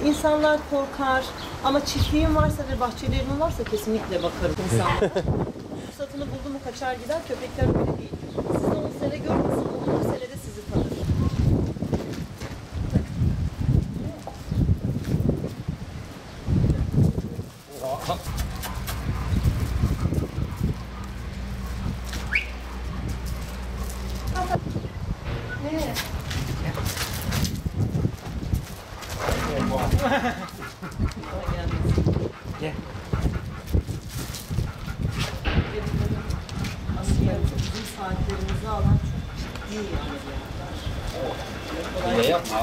İnsanlar korkar ama çiftliğin varsa ve bahçelerin varsa kesinlikle bakarım insanlara. Fırsatını buldu mu kaçar gider, köpekler öyle değil. Sizi 10 sene görmesin, 10. senede sizi tanır. Ne? Gel. Aslında bizim saatlerimizi alan çok ciddi yani bir yerler. Ne yapma?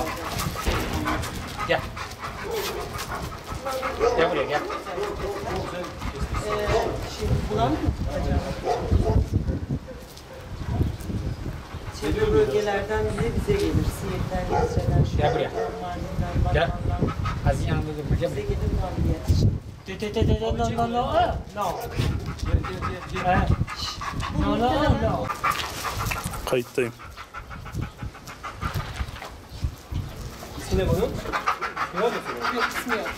Gel. Gel buraya gel. Şimdi bulan mı acaba? Çevre bölgelerden bile bize gelir. Siirt'ten, Yesre'den, Gel buraya. Mardin'den, Gel. Batman'dan. Azin yanında durma. Gel Bize buraya. gelir mağduriyet için. No. Kayıttayım. İsmi ne bunun? Yok ismi yok.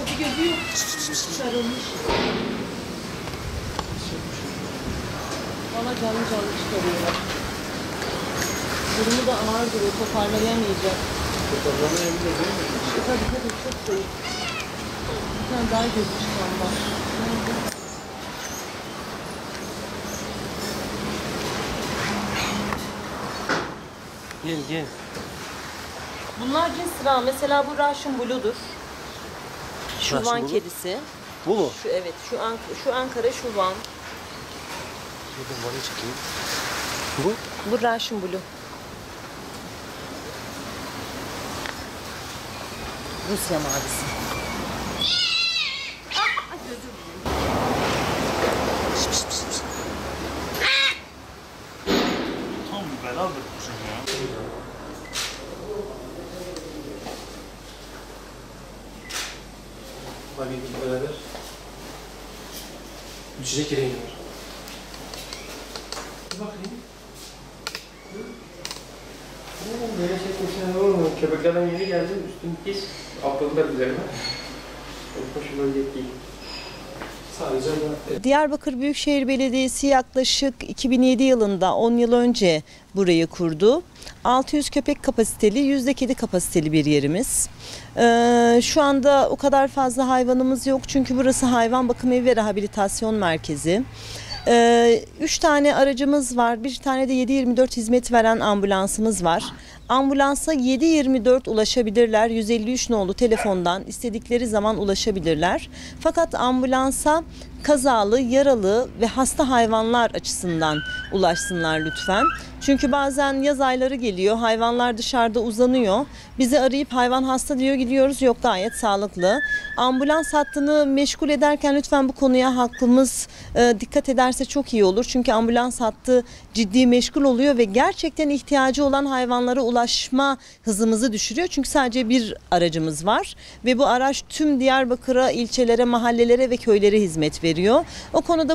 Bir gözü yok. Sarılmış. Bana canlı çıkarıyorlar. Durumu da ağırdır, o toparlayamayacak. Toparlamayabilir değil mi? Tabii çok zayıf. Bir tane daha gözü çıkan var. Nerede? Gel. Bunlar cinsra. Mesela bu Russian Blue'dur. Şuvan kedisi. Bu mu? Şu evet, şu Ankara Şuvan. Şuradan bana çekeyim. Bu? Bu Russian Blue. Rusya mavisi. Tam beladır kuşum ya. Bak bir beraber. Düşecek yere iniyor. Bir bakayım. Böyle çekmişler olur mu? Köpeklerden yeni geldim. Üstüm pis. Atladılar üzerine. Çok hoşuma gitti. Sadece Diyarbakır Büyükşehir Belediyesi yaklaşık 2007 yılında 10 yıl önce burayı kurdu. 600 köpek kapasiteli, 100 kedi kapasiteli bir yerimiz. Şu anda o kadar fazla hayvanımız yok çünkü burası hayvan bakım evi ve rehabilitasyon merkezi. 3 tane aracımız var, bir tane de 7/24 hizmet veren ambulansımız var. Ambulansa 7/24 ulaşabilirler. 153 nolu telefondan istedikleri zaman ulaşabilirler. Fakat ambulansa kazalı, yaralı ve hasta hayvanlar açısından ulaşsınlar lütfen. Çünkü bazen yaz ayları geliyor, hayvanlar dışarıda uzanıyor. Bizi arayıp hayvan hasta diyor, gidiyoruz, yok gayet sağlıklı. Ambulans hattını meşgul ederken lütfen bu konuya halkımız dikkat ederse çok iyi olur. Çünkü ambulans hattı ciddi meşgul oluyor ve gerçekten ihtiyacı olan hayvanlara ulaşma hızımızı düşürüyor. Çünkü sadece bir aracımız var ve bu araç tüm Diyarbakır'a, ilçelere, mahallelere ve köylere hizmet veriyor.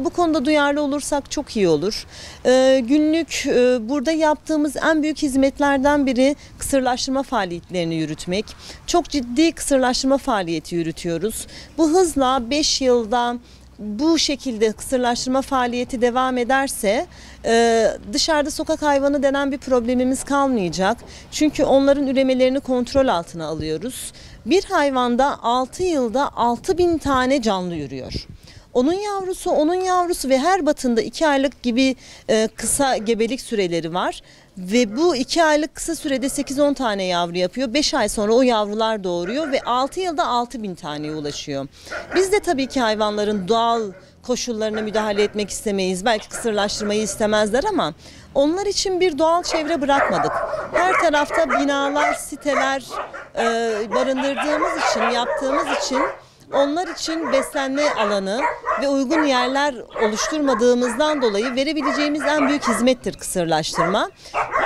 Bu konuda duyarlı olursak çok iyi olur. Günlük burada yaptığımız en büyük hizmetlerden biri kısırlaştırma faaliyetlerini yürütmek. Çok ciddi kısırlaştırma faaliyeti yürütüyoruz. Bu hızla 5 yılda bu şekilde kısırlaştırma faaliyeti devam ederse dışarıda sokak hayvanı denen bir problemimiz kalmayacak. Çünkü onların üremelerini kontrol altına alıyoruz. Bir hayvanda 6 yılda 6.000 tane canlı yürüyor. Onun yavrusu ve her batında 2 aylık gibi kısa gebelik süreleri var. Ve bu 2 aylık kısa sürede 8-10 tane yavru yapıyor. 5 ay sonra o yavrular doğuruyor ve 6 yılda 6.000 taneye ulaşıyor. Biz de tabii ki hayvanların doğal koşullarına müdahale etmek istemeyiz. Belki kısırlaştırmayı istemezler ama onlar için bir doğal çevre bırakmadık. Her tarafta binalar, siteler barındırdığımız için, yaptığımız için onlar için beslenme alanı ve uygun yerler oluşturmadığımızdan dolayı verebileceğimiz en büyük hizmettir kısırlaştırma.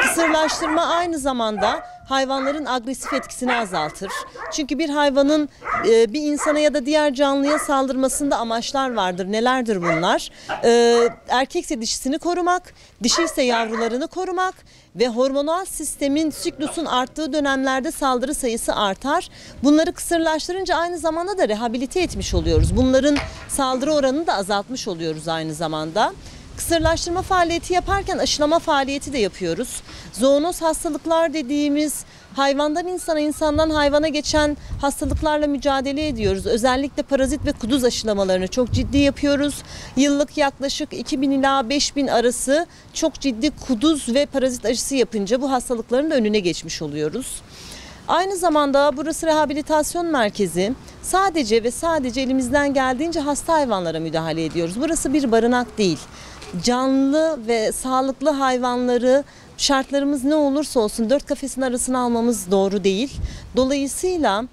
Kısırlaştırma aynı zamanda hayvanların agresif etkisini azaltır. Çünkü bir hayvanın bir insana ya da diğer canlıya saldırmasında amaçlar vardır. Nelerdir bunlar? Erkekse dişisini korumak, dişi ise yavrularını korumak ve hormonal sistemin, siklusun arttığı dönemlerde saldırı sayısı artar. Bunları kısırlaştırınca aynı zamanda da rehabilite etmiş oluyoruz. Bunların saldırı oranını da azaltmış oluyoruz aynı zamanda. Kısırlaştırma faaliyeti yaparken aşılama faaliyeti de yapıyoruz. Zoonoz hastalıklar dediğimiz hayvandan insana, insandan hayvana geçen hastalıklarla mücadele ediyoruz. Özellikle parazit ve kuduz aşılamalarını çok ciddi yapıyoruz. Yıllık yaklaşık 2000 ila 5000 arası çok ciddi kuduz ve parazit aşısı yapınca bu hastalıkların da önüne geçmiş oluyoruz. Aynı zamanda burası rehabilitasyon merkezi. Sadece ve sadece elimizden geldiğince hasta hayvanlara müdahale ediyoruz. Burası bir barınak değil. Canlı ve sağlıklı hayvanları şartlarımız ne olursa olsun 4 kafesin arasına almamız doğru değil. Dolayısıyla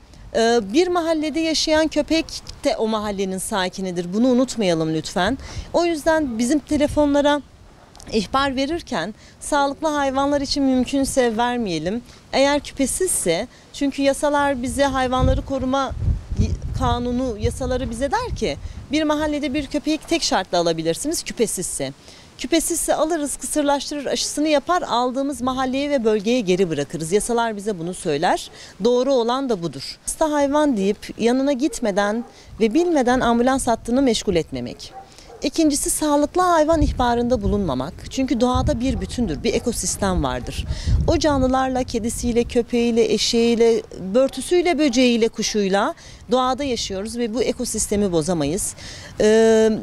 bir mahallede yaşayan köpek de o mahallenin sakinidir. Bunu unutmayalım lütfen. O yüzden bizim telefonlara ihbar verirken sağlıklı hayvanlar için mümkünse vermeyelim. Eğer küpesizse, çünkü yasalar bize, hayvanları koruma kanunu yasaları bize der ki bir mahallede bir köpeği tek şartla alabilirsiniz küpesizse. Küpesizse alırız, kısırlaştırır, aşısını yapar, aldığımız mahalleye ve bölgeye geri bırakırız. Yasalar bize bunu söyler. Doğru olan da budur. Hasta hayvan deyip yanına gitmeden ve bilmeden ambulans hattını meşgul etmemek. İkincisi, sağlıklı hayvan ihbarında bulunmamak. Çünkü doğada bir bütündür, bir ekosistem vardır. O canlılarla, kedisiyle, köpeğiyle, eşeğiyle, börtüsüyle, böceğiyle, kuşuyla doğada yaşıyoruz ve bu ekosistemi bozamayız.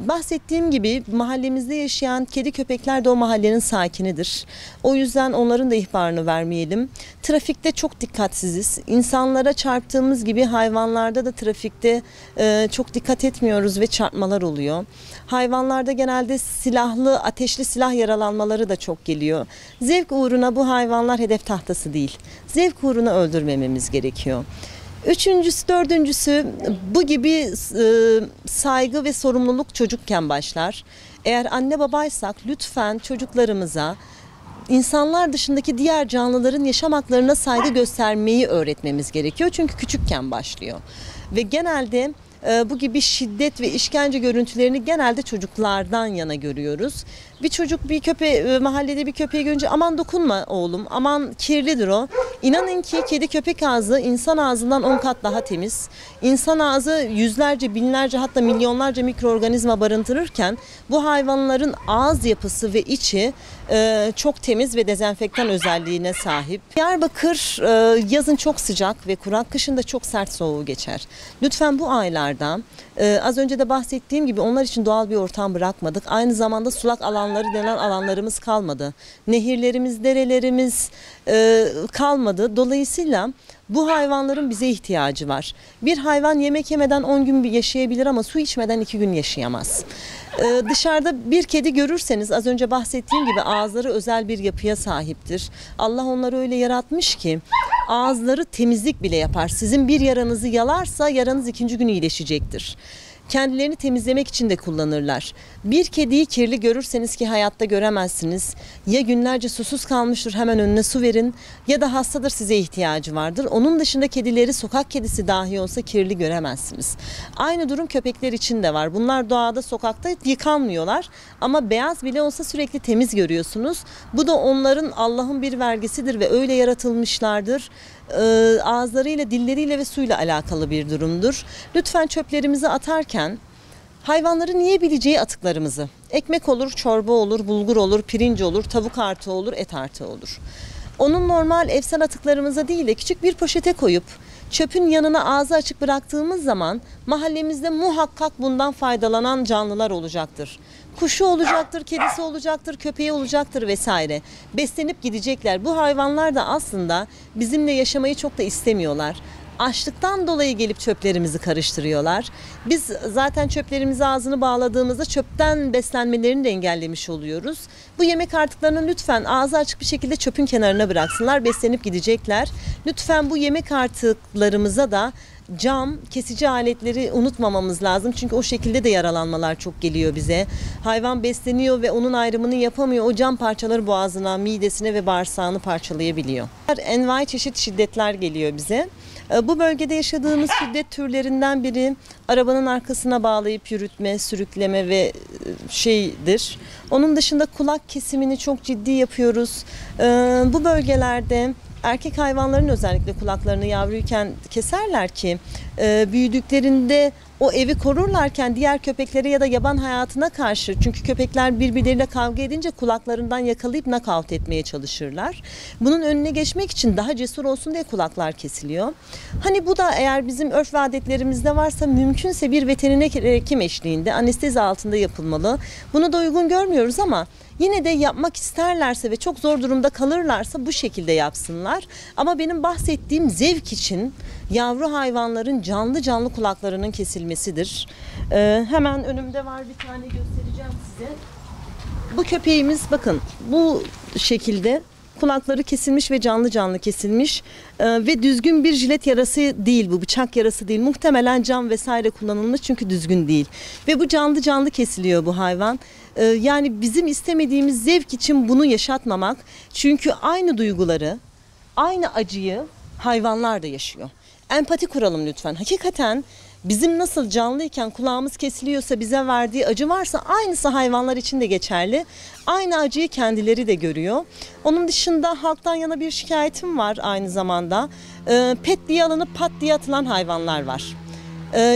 Bahsettiğim gibi mahallemizde yaşayan kedi köpekler de o mahallenin sakinidir. O yüzden onların da ihbarını vermeyelim. Trafikte çok dikkatsiziz. İnsanlara çarptığımız gibi hayvanlarda da trafikte çok dikkat etmiyoruz ve çarpmalar oluyor. Hayvanlarda genelde silahlı, ateşli silah yaralanmaları da çok geliyor. Zevk uğruna bu hayvanlar hedef tahtası değil. Zevk uğruna öldürmememiz gerekiyor. Üçüncüsü, dördüncüsü, bu gibi saygı ve sorumluluk çocukken başlar. Eğer anne babaysak lütfen çocuklarımıza insanlar dışındaki diğer canlıların yaşam haklarına saygı göstermeyi öğretmemiz gerekiyor. Çünkü küçükken başlıyor. Ve genelde bu gibi şiddet ve işkence görüntülerini genelde çocuklardan yana görüyoruz. Bir çocuk mahallede bir köpeği görünce aman dokunma oğlum, aman kirlidir o. İnanın ki kedi köpek ağzı insan ağzından 10 kat daha temiz. İnsan ağzı yüzlerce, binlerce, hatta milyonlarca mikroorganizma barındırırken bu hayvanların ağız yapısı ve içi çok temiz ve dezenfektan özelliğine sahip. Diyarbakır yazın çok sıcak ve kurak, kışın da çok sert soğuğu geçer. Lütfen bu aylarda az önce de bahsettiğim gibi onlar için doğal bir ortam bırakmadık. Aynı zamanda sulak alanları denen alanlarımız kalmadı. Nehirlerimiz, derelerimiz kalmadı. Dolayısıyla bu hayvanların bize ihtiyacı var. Bir hayvan yemek yemeden 10 gün yaşayabilir ama su içmeden 2 gün yaşayamaz. Dışarıda bir kedi görürseniz az önce bahsettiğim gibi ağızları özel bir yapıya sahiptir. Allah onları öyle yaratmış ki ağızları temizlik bile yapar. Sizin bir yaranızı yalarsa yaranız 2. gün iyileşecektir. Kendilerini temizlemek için de kullanırlar. Bir kediyi kirli görürseniz, ki hayatta göremezsiniz, ya günlerce susuz kalmıştır, hemen önüne su verin, ya da hastadır, size ihtiyacı vardır. Onun dışında kedileri, sokak kedisi dahi olsa kirli göremezsiniz. Aynı durum köpekler için de var. Bunlar doğada, sokakta yıkanmıyorlar ama beyaz bile olsa sürekli temiz görüyorsunuz. Bu da onların, Allah'ın bir vergisidir ve öyle yaratılmışlardır. Ağızlarıyla, dilleriyle ve suyla alakalı bir durumdur. Lütfen çöplerimizi atarken hayvanların yiyebileceği atıklarımızı, ekmek olur, çorba olur, bulgur olur, pirinç olur, tavuk artığı olur, et artığı olur. Onun normal evsel atıklarımıza değil de küçük bir poşete koyup çöpün yanına ağzı açık bıraktığımız zaman mahallemizde muhakkak bundan faydalanan canlılar olacaktır. Kuşu olacaktır, kedisi olacaktır, köpeği olacaktır vesaire. Beslenip gidecekler. Bu hayvanlar da aslında bizimle yaşamayı çok da istemiyorlar. Açlıktan dolayı gelip çöplerimizi karıştırıyorlar. Biz zaten çöplerimizi ağzını bağladığımızda çöpten beslenmelerini de engellemiş oluyoruz. Bu yemek artıklarını lütfen ağzı açık bir şekilde çöpün kenarına bıraksınlar. Beslenip gidecekler. Lütfen bu yemek artıklarımıza da cam, kesici aletleri unutmamamız lazım. Çünkü o şekilde de yaralanmalar çok geliyor bize. Hayvan besleniyor ve onun ayrımını yapamıyor. O cam parçaları boğazına, midesine ve bağırsağını parçalayabiliyor. Envai çeşit şiddetler geliyor bize. Bu bölgede yaşadığımız şiddet türlerinden biri arabanın arkasına bağlayıp yürütme, sürükleme ve şeydir. Onun dışında kulak kesimini çok ciddi yapıyoruz. Bu bölgelerde erkek hayvanların özellikle kulaklarını yavruyken keserler ki büyüdüklerinde o evi korurlarken diğer köpeklere ya da yaban hayatına karşı, çünkü köpekler birbirleriyle kavga edince kulaklarından yakalayıp knockout etmeye çalışırlar. Bunun önüne geçmek için daha cesur olsun diye kulaklar kesiliyor. Hani bu da eğer bizim örf ve adetlerimizde varsa mümkünse bir veteriner hekim eşliğinde anestezi altında yapılmalı. Bunu da uygun görmüyoruz ama yine de yapmak isterlerse ve çok zor durumda kalırlarsa bu şekilde yapsınlar. Ama benim bahsettiğim zevk için yavru hayvanların canlı canlı kulaklarının kesilmesidir. Hemen önümde var, bir tane göstereceğim size. Bu köpeğimiz bakın bu şekilde kulakları kesilmiş ve canlı canlı kesilmiş ve düzgün bir jilet yarası değil, bu bıçak yarası değil, muhtemelen cam vesaire kullanılmış çünkü düzgün değil ve bu canlı canlı kesiliyor bu hayvan. Yani bizim istemediğimiz zevk için bunu yaşatmamak, çünkü aynı duyguları, aynı acıyı hayvanlar da yaşıyor. Empati kuralım lütfen. Hakikaten bizim nasıl canlıyken kulağımız kesiliyorsa bize verdiği acı varsa aynısı hayvanlar için de geçerli. Aynı acıyı kendileri de görüyor. Onun dışında halktan yana bir şikayetim var aynı zamanda. Pet diye alınıp pat diye atılan hayvanlar var.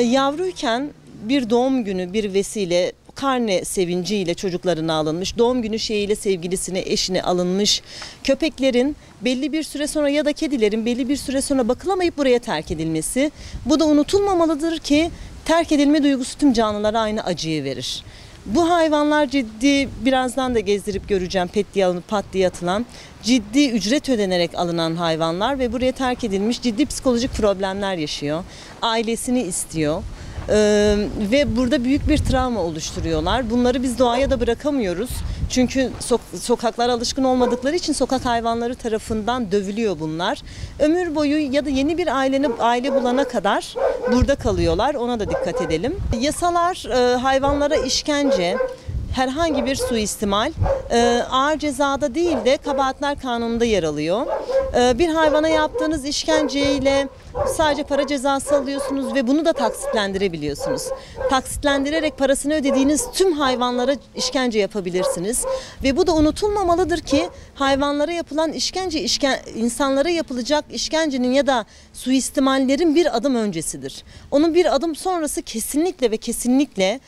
Yavruyken bir doğum günü bir vesile karne sevinciyle çocuklarına alınmış, doğum günü şeyiyle sevgilisine, eşine alınmış köpeklerin belli bir süre sonra ya da kedilerin belli bir süre sonra bakılamayıp buraya terk edilmesi. Bu da unutulmamalıdır ki terk edilme duygusu tüm canlılara aynı acıyı verir. Bu hayvanlar ciddi, birazdan da gezdirip göreceğim, pet diye alınıp pat diye atılan, ciddi ücret ödenerek alınan hayvanlar ve buraya terk edilmiş, ciddi psikolojik problemler yaşıyor. Ailesini istiyor. Ve burada büyük bir travma oluşturuyorlar. Bunları biz doğaya da bırakamıyoruz. Çünkü sokaklara alışkın olmadıkları için sokak hayvanları tarafından dövülüyor bunlar. Ömür boyu ya da yeni bir aile bulana kadar burada kalıyorlar. Ona da dikkat edelim. Yasalar hayvanlara işkence, herhangi bir suistimal ağır cezada değil de kabahatler kanununda yer alıyor. Bir hayvana yaptığınız işkenceyle sadece para cezası alıyorsunuz ve bunu da taksitlendirebiliyorsunuz. Taksitlendirerek parasını ödediğiniz tüm hayvanlara işkence yapabilirsiniz. Ve bu da unutulmamalıdır ki hayvanlara yapılan işkence insanlara yapılacak işkencenin ya da suistimallerin bir adım öncesidir. Onun bir adım sonrası kesinlikle ve kesinlikle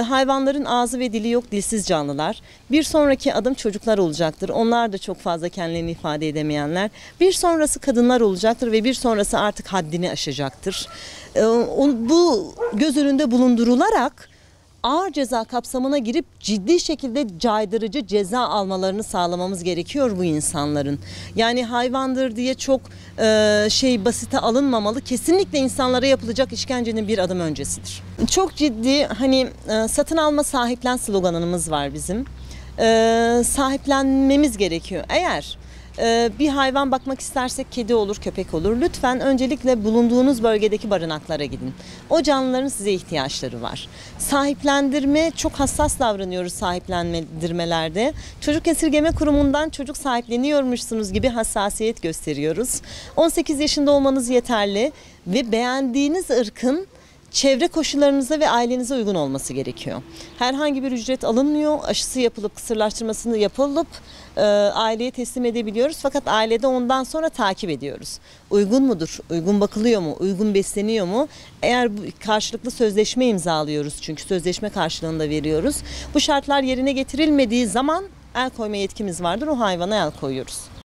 hayvanların ağzı ve dili yok, dilsiz canlılar. Bir sonraki adım çocuklar olacaktır. Onlar da çok fazla kendilerini ifade edemeyenler. Bir sonrası kadınlar olacaktır ve bir sonrası artık haddini aşacaktır. Bu göz önünde bulundurularak ağır ceza kapsamına girip ciddi şekilde caydırıcı ceza almalarını sağlamamız gerekiyor bu insanların. Yani hayvandır diye çok basite alınmamalı. Kesinlikle insanlara yapılacak işkencenin bir adım öncesidir. Çok ciddi satın alma sahiplen sloganımız var bizim. Sahiplenmemiz gerekiyor. Eğer bir hayvan bakmak istersek kedi olur, köpek olur. Lütfen öncelikle bulunduğunuz bölgedeki barınaklara gidin. O canlıların size ihtiyaçları var. Sahiplendirme, çok hassas davranıyoruz sahiplendirmelerde. Çocuk Esirgeme Kurumu'ndan çocuk sahipleniyormuşsunuz gibi hassasiyet gösteriyoruz. 18 yaşında olmanız yeterli ve beğendiğiniz ırkın çevre koşullarınıza ve ailenize uygun olması gerekiyor. Herhangi bir ücret alınmıyor, aşısı yapılıp kısırlaştırmasını yapılıp aileye teslim edebiliyoruz. Fakat ailede ondan sonra takip ediyoruz. Uygun mudur? Uygun bakılıyor mu? Uygun besleniyor mu? Eğer karşılıklı sözleşme imzalıyoruz, çünkü sözleşme karşılığında veriyoruz. Bu şartlar yerine getirilmediği zaman el koyma yetkimiz vardır. O hayvana el koyuyoruz.